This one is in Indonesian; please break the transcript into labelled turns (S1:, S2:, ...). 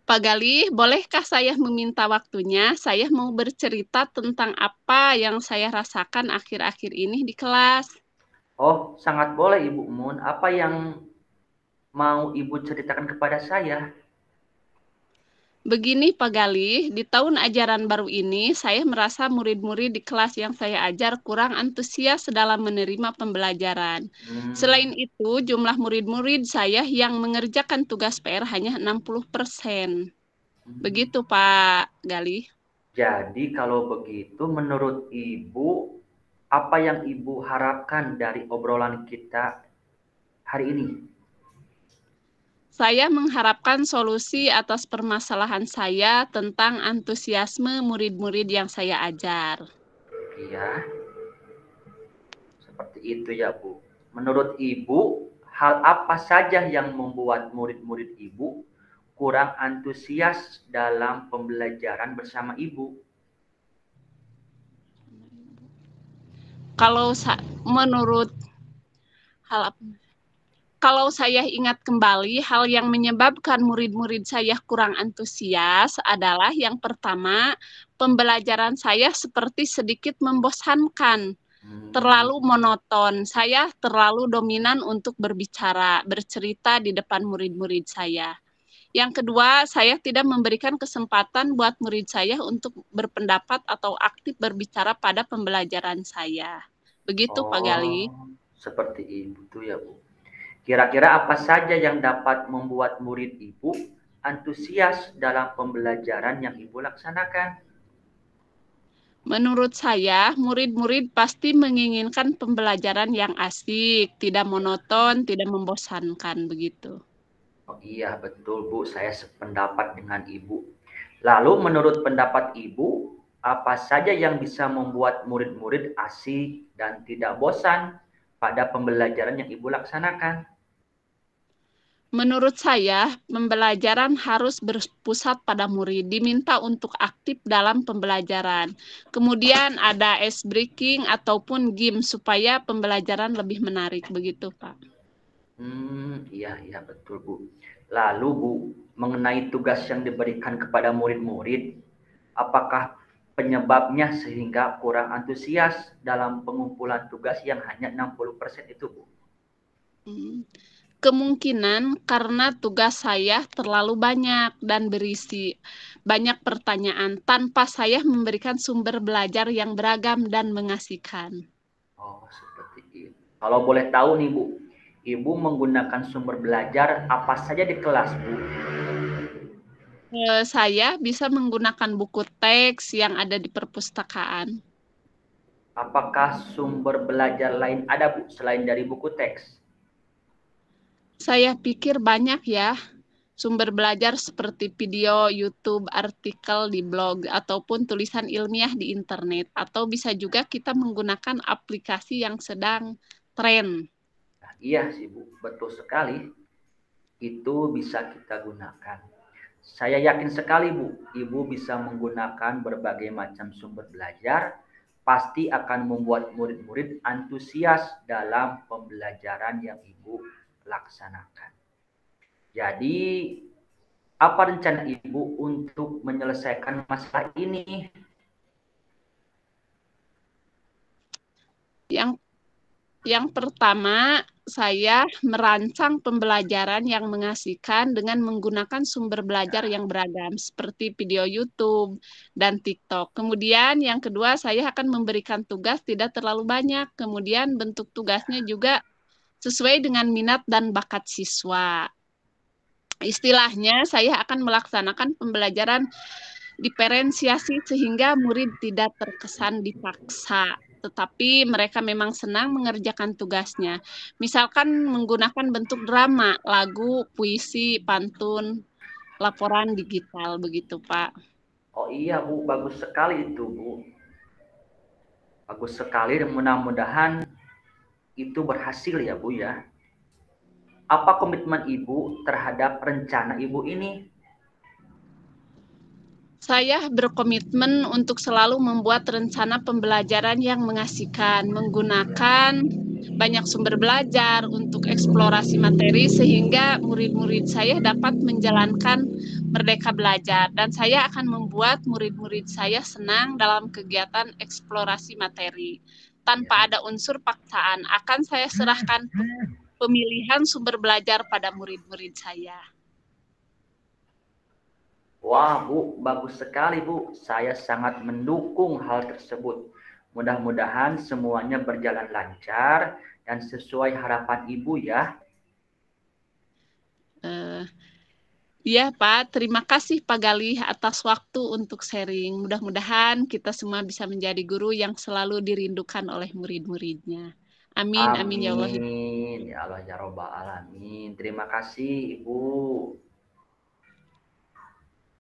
S1: Pak Galih, bolehkah saya meminta waktunya? Saya mau bercerita tentang apa yang saya rasakan akhir-akhir ini di kelas.
S2: Oh, sangat boleh Ibu Mun. Apa yang mau Ibu ceritakan kepada saya?
S1: Begini Pak Galih, di tahun ajaran baru ini, saya merasa murid-murid di kelas yang saya ajar kurang antusias dalam menerima pembelajaran.
S2: Hmm,
S1: Selain itu, jumlah murid-murid saya yang mengerjakan tugas PR hanya 60%. Begitu Pak Galih.
S2: jadi kalau begitu menurut Ibu, apa yang Ibu harapkan dari obrolan kita hari ini?
S1: Saya mengharapkan solusi atas permasalahan saya tentang antusiasme murid-murid yang saya ajar.
S2: Iya, seperti itu ya Bu. Menurut Ibu, hal apa saja yang membuat murid-murid Ibu kurang antusias dalam pembelajaran bersama Ibu?
S1: Kalau menurut hal Kalau saya ingat kembali, hal yang menyebabkan murid-murid saya kurang antusias adalah yang pertama, pembelajaran saya seperti sedikit membosankan,
S2: Hmm,
S1: terlalu monoton. Saya terlalu dominan untuk berbicara, bercerita di depan murid-murid saya. Yang kedua, saya tidak memberikan kesempatan buat murid saya untuk berpendapat atau aktif berbicara pada pembelajaran saya. Begitu, Pak Gali.
S2: oh, seperti itu ya Bu. Kira-kira apa saja yang dapat membuat murid Ibu antusias dalam pembelajaran yang Ibu laksanakan?
S1: Menurut saya, murid-murid pasti menginginkan pembelajaran yang asik, tidak monoton, tidak membosankan begitu.
S2: Oh iya, betul Bu, saya sependapat dengan Ibu. Lalu menurut pendapat Ibu, apa saja yang bisa membuat murid-murid asik dan tidak bosan pada pembelajaran yang Ibu laksanakan?
S1: Menurut saya, pembelajaran harus berpusat pada murid, diminta untuk aktif dalam pembelajaran. Kemudian ada ice breaking ataupun game supaya pembelajaran lebih menarik begitu, Pak.
S2: Iya, iya betul Bu. Lalu Bu, mengenai tugas yang diberikan kepada murid-murid, apakah penyebabnya sehingga kurang antusias dalam pengumpulan tugas yang hanya 60% itu Bu?
S1: Hmm. Kemungkinan karena tugas saya terlalu banyak dan berisi banyak pertanyaan tanpa saya memberikan sumber belajar yang beragam dan mengasihkan.
S2: Oh, seperti itu. Kalau boleh tahu nih Bu, Ibu menggunakan sumber belajar apa saja di kelas Bu?
S1: Saya bisa menggunakan buku teks yang ada di perpustakaan.
S2: Apakah sumber belajar lain ada Bu selain dari buku teks?
S1: Saya pikir banyak ya sumber belajar seperti video, YouTube, artikel di blog, ataupun tulisan ilmiah di internet. Atau bisa juga kita menggunakan aplikasi yang sedang tren.
S2: Nah, iya sih Bu, betul sekali. Itu bisa kita gunakan. Saya yakin sekali Bu, Ibu bisa menggunakan berbagai macam sumber belajar, pasti akan membuat murid-murid antusias dalam pembelajaran yang Ibu laksanakan. Jadi, apa rencana Ibu untuk menyelesaikan masalah ini?
S1: Yang Yang pertama, saya merancang pembelajaran yang mengasihkan dengan menggunakan sumber belajar yang beragam, seperti video YouTube dan TikTok. Kemudian, yang kedua, saya akan memberikan tugas tidak terlalu banyak. Kemudian, bentuk tugasnya juga sesuai dengan minat dan bakat siswa. Istilahnya, saya akan melaksanakan pembelajaran diferensiasi sehingga murid tidak terkesan dipaksa, tetapi mereka memang senang mengerjakan tugasnya. Misalkan menggunakan bentuk drama, lagu, puisi, pantun, laporan digital, begitu, Pak.
S2: Oh iya Bu, bagus sekali itu Bu. Bagus sekali dan mudah-mudahan itu berhasil ya Bu ya. Apa komitmen Ibu terhadap rencana Ibu ini?
S1: Saya berkomitmen untuk selalu membuat rencana pembelajaran yang mengasihkan, menggunakan banyak sumber belajar untuk eksplorasi materi sehingga murid-murid saya dapat menjalankan merdeka belajar, dan saya akan membuat murid-murid saya senang dalam kegiatan eksplorasi materi tanpa ada unsur paksaan. Akan saya serahkan pemilihan sumber belajar pada murid-murid saya.
S2: Wah, Bu, bagus sekali, Bu. Saya sangat mendukung hal tersebut. Mudah-mudahan semuanya berjalan lancar dan sesuai harapan Ibu ya.
S1: Iya, Pak. Terima kasih Pak Galih atas waktu untuk sharing. Mudah-mudahan kita semua bisa menjadi guru yang selalu dirindukan oleh murid-muridnya. Amin, amin ya Allah.
S2: Amin. Ya Allah, ya Rabbal Alamin. Terima kasih, Ibu.